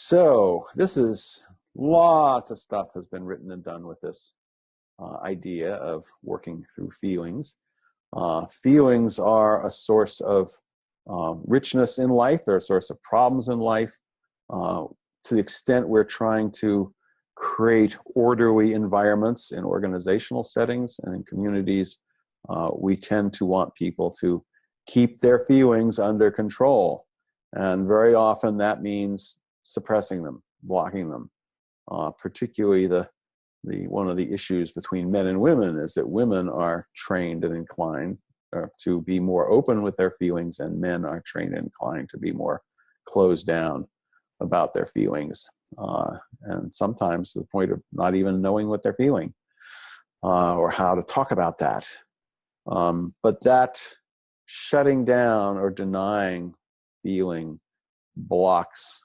So this is lots of stuff has been written and done with this idea of working through feelings. Feelings are a source of richness in life. They're a source of problems in life. To the extent we're trying to create orderly environments in organizational settings and in communities, we tend to want people to keep their feelings under control. And very often that means suppressing them, blocking them. Particularly the one of the issues between men and women is that women are trained and inclined to be more open with their feelings, and men are trained and inclined to be more closed down about their feelings. And sometimes to the point of not even knowing what they're feeling or how to talk about that. But that shutting down or denying feeling blocks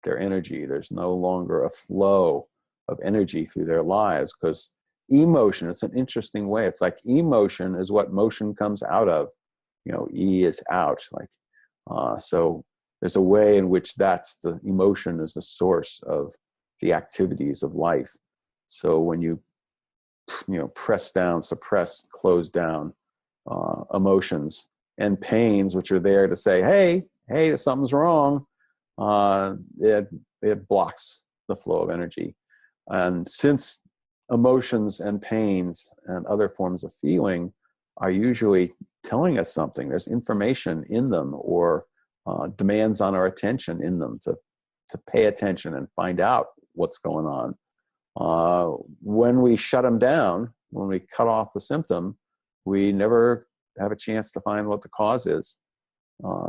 their energy. There's no longer a flow of energy through their lives, because emotion, it's an interesting way. It's like emotion is what motion comes out of. You know, E is out. So there's a way in which that's the emotion is the source of the activities of life. So when you press down, suppress, close down emotions and pains, which are there to say, hey, something's wrong, it blocks the flow of energy. And since emotions and pains and other forms of feeling are usually telling us something, there's information in them or demands on our attention in them to pay attention and find out what's going on. When we shut them down, when we cut off the symptom, we never have a chance to find what the cause is.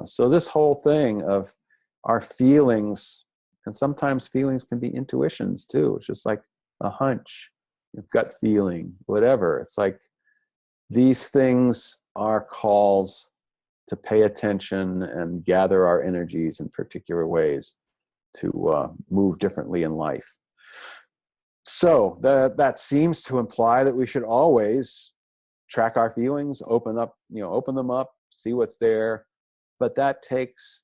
So this whole thing of our feelings, and sometimes feelings can be intuitions too. It's just like a hunch, a gut feeling, whatever. It's like these things are calls to pay attention and gather our energies in particular ways to move differently in life. So that seems to imply that we should always track our feelings, open them up, see what's there. But that takes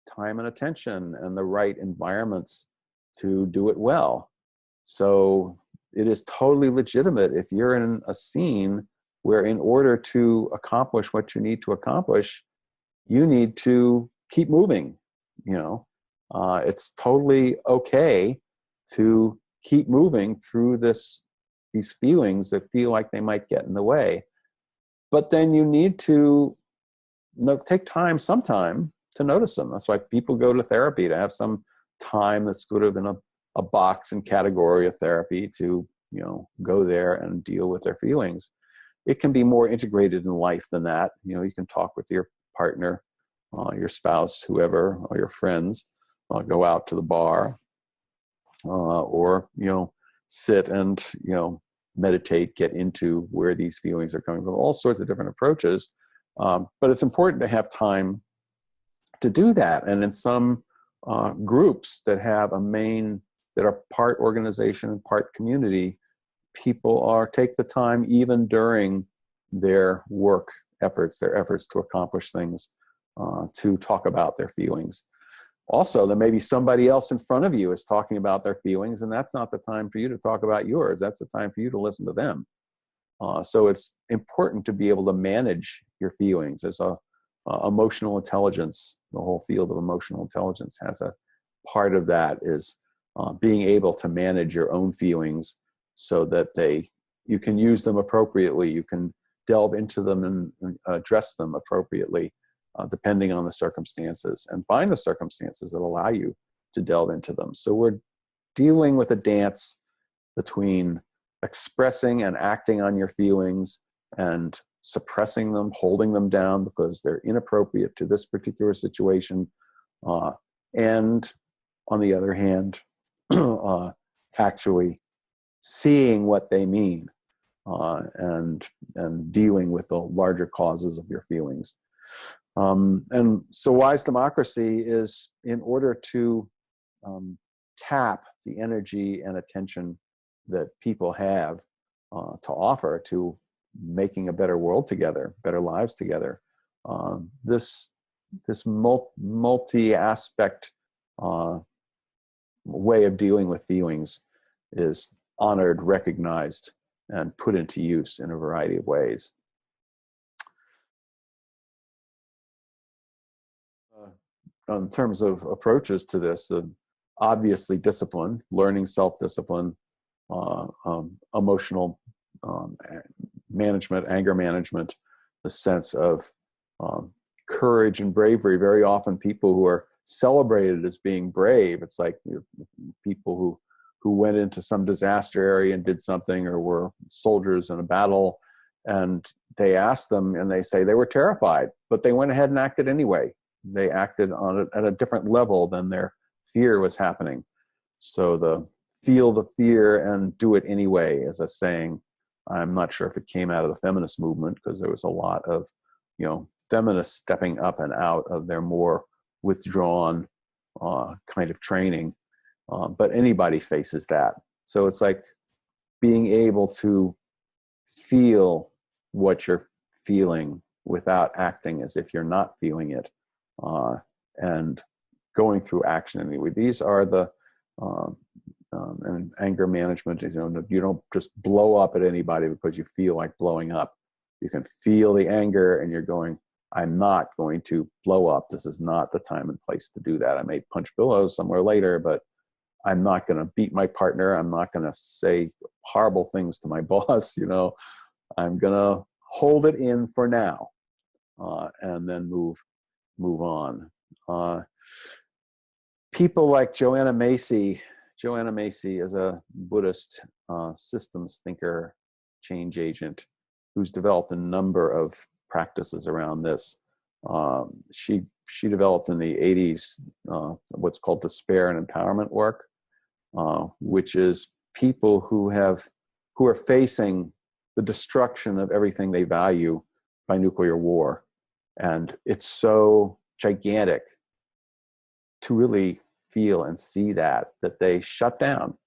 time and attention and the right environments to do it well. So it is totally legitimate if you're in a scene where in order to accomplish what you need to accomplish, you need to keep moving. It's totally okay to keep moving through these feelings that feel like they might get in the way. But then you need to take some time to notice them. That's why people go to therapy, to have some time that's sort of in a box and category of therapy to, go there and deal with their feelings. It can be more integrated in life than that. You can talk with your partner, your spouse, whoever, or your friends, go out to the bar, or, sit and, meditate, get into where these feelings are coming from, all sorts of different approaches. But it's important to have time to do that. And in some groups that have that are part organization and part community, people take the time even during their work efforts, their efforts to accomplish things, to talk about their feelings. Also, there may be somebody else in front of you is talking about their feelings, and that's not the time for you to talk about yours. That's the time for you to listen to them. So it's important to be able to manage your feelings. There's emotional intelligence. The whole field of emotional intelligence has a part of that is being able to manage your own feelings so that you can use them appropriately. You can delve into them and address them appropriately, depending on the circumstances, and find the circumstances that allow you to delve into them. So we're dealing with a dance between expressing and acting on your feelings and suppressing them, holding them down because they're inappropriate to this particular situation. And on the other hand, actually seeing what they mean and dealing with the larger causes of your feelings. And so wise democracy is in order to tap the energy and attention that people have to offer to making a better world together, better lives together. This multi-aspect way of dealing with feelings is honored, recognized, and put into use in a variety of ways. In terms of approaches to this, obviously discipline, learning self-discipline, emotional management, anger management, the sense of courage and bravery. Very often people who are celebrated as being brave, it's like people who went into some disaster area and did something, or were soldiers in a battle, and they asked them and they say they were terrified, but they went ahead and acted anyway. They acted at a different level than their fear was happening. So the feel the fear and do it anyway is a saying. I'm not sure if it came out of the feminist movement, because there was a lot of, feminists stepping up and out of their more withdrawn kind of training. But anybody faces that. So it's like being able to feel what you're feeling without acting as if you're not feeling it, and going through action anyway. These are the and anger management. You don't just blow up at anybody because you feel like blowing up. You can feel the anger, and you're going, I'm not going to blow up. This is not the time and place to do that. I may punch pillows somewhere later, but I'm not going to beat my partner. I'm not going to say horrible things to my boss. I'm going to hold it in for now, and then move on. People like Joanna Macy. Joanna Macy is a Buddhist systems thinker, change agent, who's developed a number of practices around this. She developed in the 80s what's called despair and empowerment work, which is people who are facing the destruction of everything they value by nuclear war. And it's so gigantic to really feel and see that they shut down.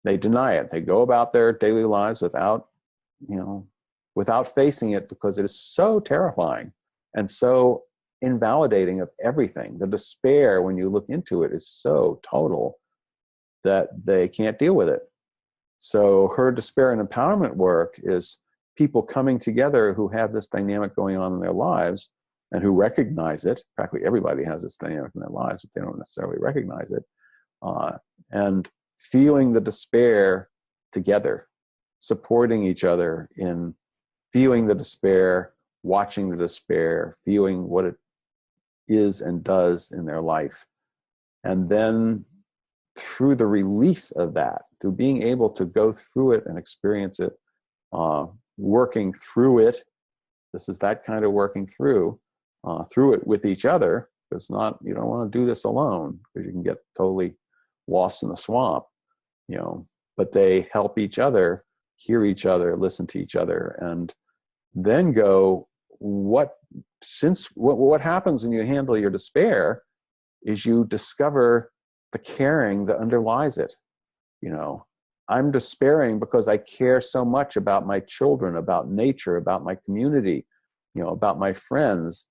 They deny it. They go about their daily lives without facing it, because it is so terrifying and so invalidating of everything. The despair, when you look into it, is so total that they can't deal with it. So her despair and empowerment work is people coming together who have this dynamic going on in their lives and who recognize it. Practically everybody has this dynamic in their lives, but they don't necessarily recognize it. And feeling the despair together, supporting each other in feeling the despair, watching the despair, feeling what it is and does in their life. And then through the release of that, through being able to go through it and experience it, working through it. This is that kind of working through it with each other. It's not, you don't want to do this alone, because you can get totally lost in the swamp, but they help each other, hear each other, listen to each other, and then go, what happens when you handle your despair is you discover the caring that underlies it. I'm despairing because I care so much about my children, about nature, about my community, about my friends,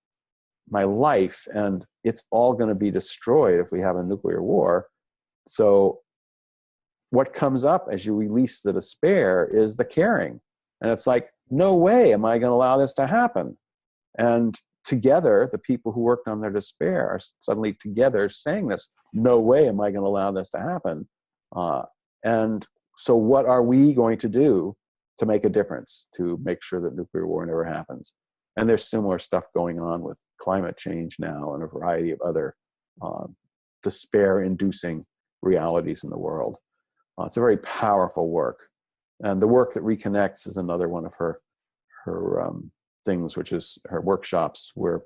my life, and it's all going to be destroyed if we have a nuclear war. So what comes up as you release the despair is the caring. And it's like, no way am I going to allow this to happen. And together, the people who worked on their despair are suddenly together saying this, no way am I going to allow this to happen. And so what are we going to do to make a difference, to make sure that nuclear war never happens? And there's similar stuff going on with climate change now and a variety of other despair-inducing realities in the world. It's a very powerful work. And the work that reconnects is another one of her things, which is her workshops, where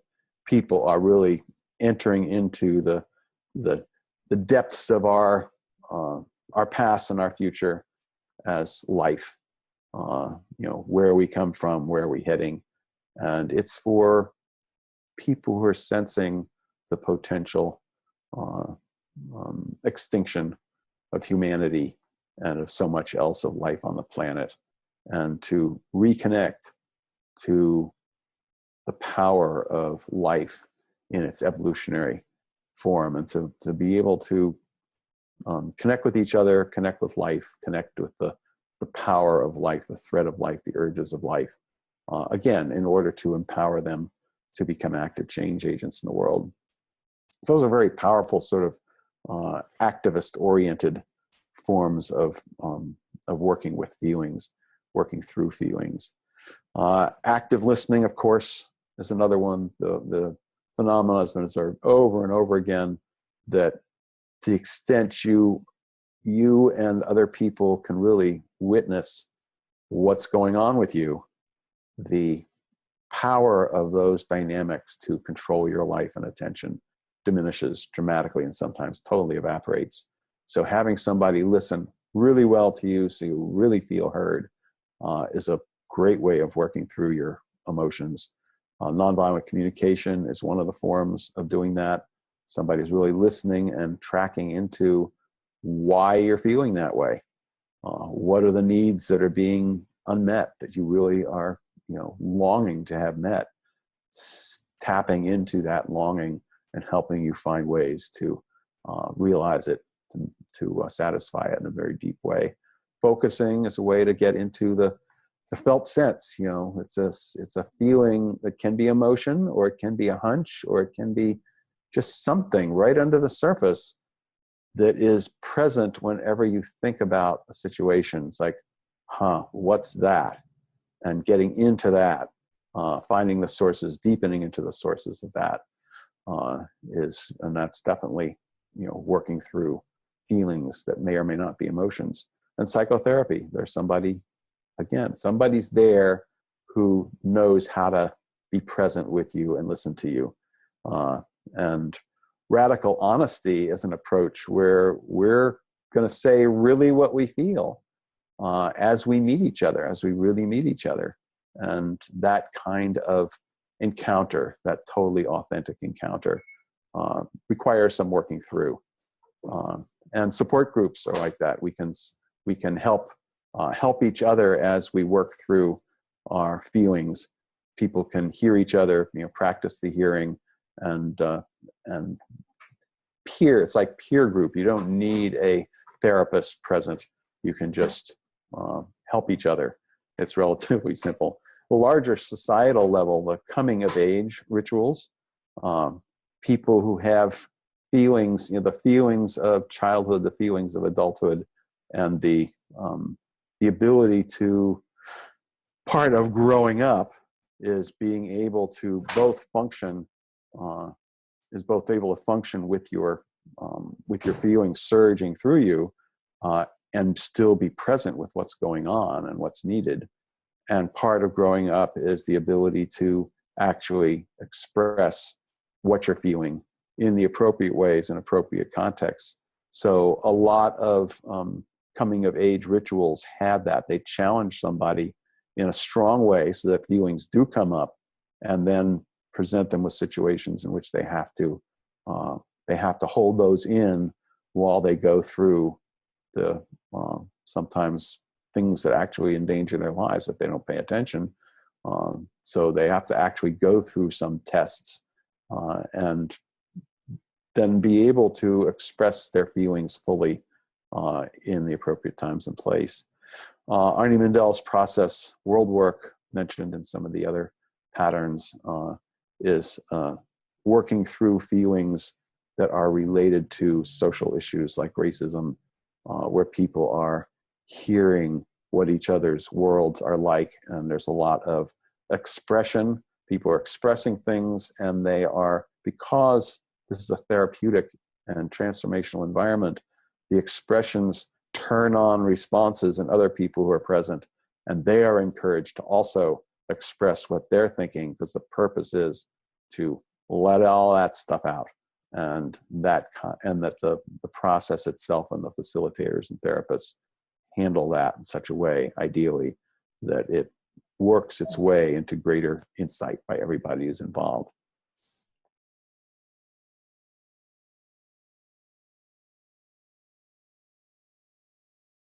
people are really entering into the depths of our past and our future as life. Where we come from, where are we heading? And it's for people who are sensing the potential extinction of humanity and of so much else of life on the planet, and to reconnect to the power of life in its evolutionary form, and to be able to connect with each other, connect with life, connect with the power of life, the thread of life, the urges of life. Again, in order to empower them to become active change agents in the world. So those are very powerful sort of activist-oriented forms of working with feelings, working through feelings. Active listening, of course, is another one. The phenomenon has been observed over and over again that to the extent you and other people can really witness what's going on with you, the power of those dynamics to control your life and attention diminishes dramatically and sometimes totally evaporates. So having somebody listen really well to you so you really feel heard is a great way of working through your emotions. Nonviolent communication is one of the forms of doing that. Somebody's really listening and tracking into why you're feeling that way. What are the needs that are being unmet that you really are, longing to have met? Tapping into that longing and helping you find ways to realize it, to satisfy it in a very deep way. Focusing is a way to get into the felt sense. It's a feeling that can be emotion, or it can be a hunch, or it can be just something right under the surface that is present whenever you think about a situation. It's like, what's that? And getting into that, finding the sources, deepening into the sources of that and that's definitely, working through feelings that may or may not be emotions. And psychotherapy, there's somebody's there who knows how to be present with you and listen to you. And radical honesty is an approach where we're going to say really what we feel as we meet each other, as we really meet each other. And that kind of encounter, that totally authentic encounter, requires some working through. And support groups are like that. We can help each other as we work through our feelings. People can hear each other, practice the hearing, and it's like peer group. You don't need a therapist present. You can just help each other. It's relatively simple. The larger societal level, the coming of age rituals, people who have feelings, the feelings of childhood, the feelings of adulthood, and the ability to, part of growing up is being able to both function, with your feelings surging through you, and still be present with what's going on and what's needed. And part of growing up is the ability to actually express what you're feeling in the appropriate ways and appropriate contexts. So a lot of coming of age rituals have that. They challenge somebody in a strong way so that feelings do come up, and then present them with situations in which they have to hold those in while they go through the sometimes things that actually endanger their lives if they don't pay attention. So they have to actually go through some tests and then be able to express their feelings fully in the appropriate times and place. Arnie Mindel's process, world work, mentioned in some of the other patterns, is working through feelings that are related to social issues like racism, where people are hearing what each other's worlds are like, and there's a lot of expression. People are expressing things, and they are, because this is a therapeutic and transformational environment, the expressions turn on responses in other people who are present, and they are encouraged to also express what they're thinking, because the purpose is to let all that stuff out, and that the process itself and the facilitators and therapists handle that in such a way, ideally, that it works its way into greater insight by everybody who's involved.